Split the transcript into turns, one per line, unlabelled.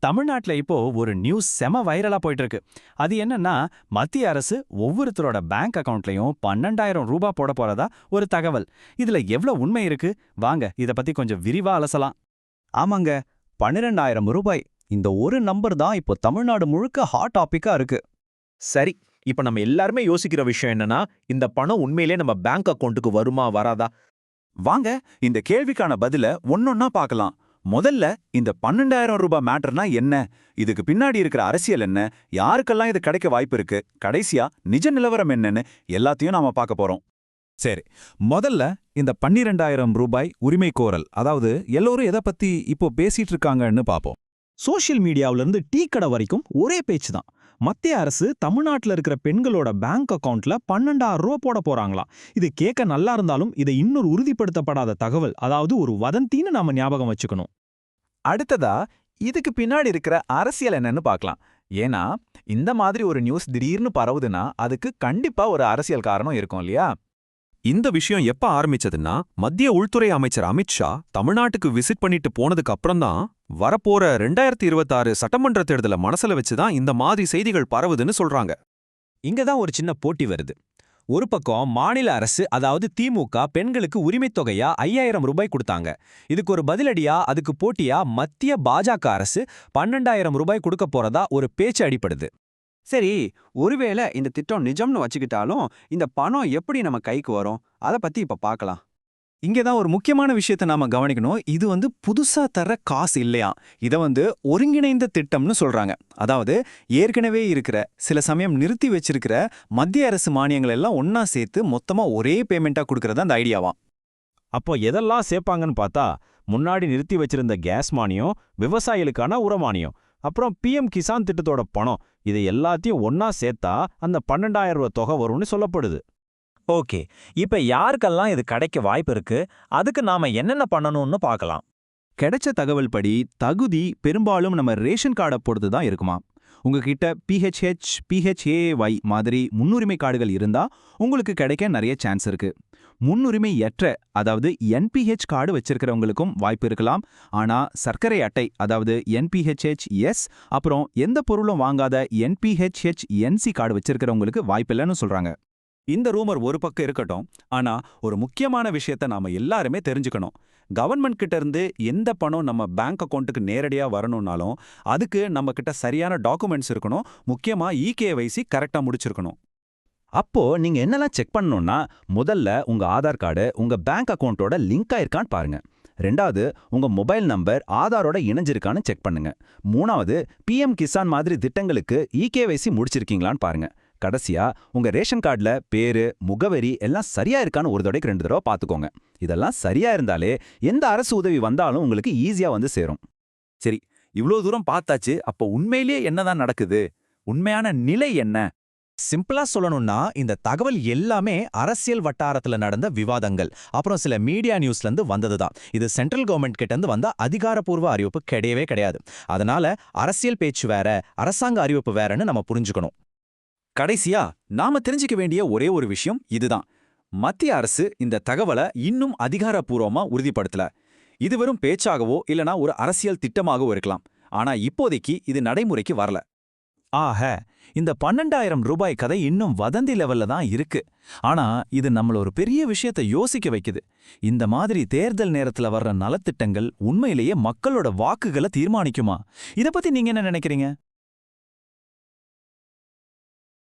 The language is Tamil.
தமிழ்நாட்டுல இப்போ ஒரு நியூஸ் செம வைரலா போயிட்டு இருக்கு. அது என்னன்னா, மத்திய அரசு ஒவ்வொருத்தரோட பேங்க் அக்கவுண்ட்லயும் 12,000 ரூபாய் போட போறதா ஒரு தகவல். இதுல எவ்வளவு உண்மை இருக்கு? வாங்க இத பத்தி கொஞ்சம் விரிவா அலசலாம்.
ஆமாங்க, 12,000 ரூபாய். இந்த ஒரு நம்பர் தான் இப்போ தமிழ்நாடு முழுக்க ஹாட் டாபிக்கா இருக்கு.
சரி, இப்ப நம்ம எல்லாருமே யோசிக்கிற விஷயம் என்னன்னா, இந்த பணம் உண்மையிலே நம்ம பேங்க் அக்கவுண்ட்டுக்கு வருமா வராதா?
வாங்க இந்த கேள்விக்கான பதில ஒன்னொன்னா பார்க்கலாம். முதல்ல இந்த 12,000 ரூபாய் மேட்டர்னா என்ன, இதுக்கு பின்னாடி இருக்கிற அரசியல் என்ன, யாருக்கெல்லாம் இது கிடைக்க வாய்ப்பு இருக்கு, கடைசியா நிஜ நிலவரம் என்னன்னு எல்லாத்தையும் நாம பார்க்க போறோம்.
சரி, முதல்ல இந்த 12,000 ரூபாய் உரிமை கோரல், அதாவது எல்லோரும் எதை பத்தி இப்போ பேசிட்டு இருக்காங்கன்னு பாப்போம்.
சோஷியல் மீடியாவுல இருந்து டீ கடை வரைக்கும் ஒரே பேச்சு தான். மத்திய அரசு தமிழ்நாட்டுல இருக்கிற பெண்களோட பேங்க் அக்கவுண்ட்ல 12,000 ரூபா போட போறாங்களாம். இது கேட்க நல்லா இருந்தாலும் இதை இன்னொரு உறுதிப்படுத்தப்படாத தகவல், அதாவது ஒரு வதந்தின்னு நாம ஞாபகம் வச்சுக்கணும்.
அடுத்ததா இதுக்கு பின்னாடி இருக்கிற அரசியல் என்னன்னு பார்க்கலாம். ஏன்னா இந்த மாதிரி ஒரு நியூஸ் திடீர்னு பரவுதுன்னா அதுக்கு கண்டிப்பா ஒரு அரசியல் காரணம் இருக்கும் இல்லையா?
இந்த விஷயம் எப்ப ஆரம்பிச்சதுன்னா, மத்திய உள்துறை அமைச்சர் அமித்ஷா தமிழ்நாட்டுக்கு விசிட் பண்ணிட்டு போனதுக்கு அப்புறம்தான் வரப்போற 2026 சட்டமன்ற தேர்தலை மனசுல வச்சுதான் இந்த மாதிரி செய்திகள் பரவுதுன்னு சொல்றாங்க.
இங்க தான் ஒரு சின்ன போட்டி வருது. ஒரு பக்கம் மாநில அரசு, அதாவது திமுக, பெண்களுக்கு உரிமைத் தொகையா 5,000 ரூபாய் கொடுத்தாங்க. இதுக்கு ஒரு பதிலடியா, அதுக்கு போட்டியா மத்திய பாஜக அரசு 12,000 ரூபாய் கொடுக்க போறதா ஒரு பேச்சு அடிப்படுது.
சரி, ஒருவேளை இந்த திட்டம் நிஜம்னு வச்சுக்கிட்டாலும் இந்த பணம் எப்படி நம்ம கைக்கு வரும், அதை பத்தி இப்ப பார்க்கலாம்.
இங்கே தான் ஒரு முக்கியமான விஷயத்தை நாம கவனிக்கணும். இது புதுசா தர காசு இல்லையா, இதை ஒருங்கிணைந்த திட்டம்னு சொல்றாங்க. அதாவது ஏற்கனவே இருக்கிற, சில சமயம் நிறுத்தி வச்சிருக்கிற மத்திய அரசு மானியங்கள் எல்லாம் ஒன்னா சேர்த்து மொத்தமா ஒரே பேமெண்டா கொடுக்கறது அந்த ஐடியாவாம்.
அப்போ எதெல்லாம் சேர்ப்பாங்கன்னு பார்த்தா, முன்னாடி நிறுத்தி வச்சிருந்த கேஸ் மானியம், விவசாயிகளுக்கான உரமானியம், அப்புறம் பிஎம் கிசான் திட்டத்தோட பணம், இதை எல்லாத்தையும் ஒன்னா சேர்த்தா அந்த 12,000 ரூபாய் தொகை வரும்னு சொல்லப்படுது.
ஓகே, இப்ப யாருக்கெல்லாம் இது கிடைக்க வாய்ப்பு இருக்கு, அதுக்கு நாம என்னென்ன பண்ணணும்னு பார்க்கலாம்.
கிடைச்ச தகவல் படி தகுதி பெரும்பாலும் நம்ம ரேஷன் கார்டை பொறுத்து தான் இருக்குமா. உங்ககிட்ட பிஹெச்ஹெச், பிஹெச்ஏஒய் மாதிரி முன்னுரிமை கார்டுகள் இருந்தா உங்களுக்கு கிடைக்க நிறைய சான்ஸ் இருக்கு. முன்னுரிமை ஏற்ற, அதாவது என்பிஹெச் கார்டு வச்சிருக்கிறவங்களுக்கும் வாய்ப்பு இருக்கலாம். ஆனா சர்க்கரை அட்டை, அதாவது என்பிஹெச்ஹெச் அப்புறம் எந்த பொருளும் வாங்காத என்பிஹெச்ஹெச்என்சி கார்டு வச்சிருக்கிறவங்களுக்கு வாய்ப்பில்லைன்னு சொல்றாங்க.
இந்த ரூமர் ஒரு பக்கம் இருக்கட்டும், ஆனா ஒரு முக்கியமான விஷயத்த நாம எல்லாருமே தெரிஞ்சுக்கணும். கவர்மெண்ட் கிட்ட இருந்து எந்த பணம் நம்ம பேங்க் அக்கவுண்ட்டுக்கு நேரடியா வரணும்னாலும் அதுக்கு நம்ம கிட்ட சரியான டாக்குமெண்ட்ஸ் இருக்கணும். முக்கியமா இகேவைசி கரெக்டா முடிச்சிருக்கணும்.
அப்போ நீங்க என்னெல்லாம் செக் பண்ணணும்னா, முதல்ல உங்க ஆதார் கார்டு உங்க பேங்க் அக்கவுண்டோட லிங்க் ஆயிருக்கான்னு பாருங்க. ரெண்டாவது, உங்க மொபைல் நம்பர் ஆதாரோட இணைஞ்சிருக்கான்னு செக் பண்ணுங்க. மூணாவது, பிஎம் கிசான் மாதிரி திட்டங்களுக்கு இகேவைசி முடிச்சிருக்கீங்களான்னு பாருங்க. கடைசியா, உங்க ரேஷன் கார்டுல பேரு, முகவரி எல்லாம் சரியா இருக்கான்னு ஒரு தடவைக்கு 2 தடவை பார்த்துக்கோங்க. இதெல்லாம் சரியா இருந்தாலே எந்த அரசு உதவி வந்தாலும் உங்களுக்கு ஈஸியா வந்து சேரும்.
சரி, இவ்ளோ தூரம் பார்த்தாச்சு. அப்போ உண்மையிலேயே என்னதான் நடக்குது? உண்மையான நிலை என்ன?
சிம்பிளா சொல்லணும்னா, இந்த தகவல் எல்லாமே அரசியல் வட்டாரத்துல நடந்த விவாதங்கள், அப்புறம் சில மீடியா நியூஸ்ல இருந்து வந்ததுதான். இது சென்ட்ரல் கவர்மெண்ட் கிட்ட இருந்து வந்த அதிகாரப்பூர்வ அறிவிப்பு கிடையவே கிடையாது. அதனால அரசியல் பேச்சு வேற, அரசாங்க அறிவிப்பு வேறன்னு நம்ம புரிஞ்சுக்கணும்.
கடைசியா நாம தெரிஞ்சுக்க வேண்டிய ஒரே ஒரு விஷயம் இதுதான். மத்திய அரசு இந்த தகவலை இன்னும் அதிகாரப்பூர்வமா உறுதிப்படுத்தல. இது வெறும் பேச்சாகவோ இல்லனா ஒரு அரசியல் திட்டமாகவோ இருக்கலாம். ஆனா இப்போதைக்கு இது நடைமுறைக்கு வரல.
ஆக இந்த 12,000 ரூபாய் கதை இன்னும் வதந்தி லெவல்ல தான் இருக்கு. ஆனா இது நம்மள ஒரு பெரிய விஷயத்தை யோசிக்க வைக்குது. இந்த மாதிரி தேர்தல் நேரத்துல வர்ற நலத்திட்டங்கள் உண்மையிலேயே மக்களோட வாக்குகளை தீர்மானிக்குமா? இத பத்தி நீங்க என்ன நினைக்கிறீங்க?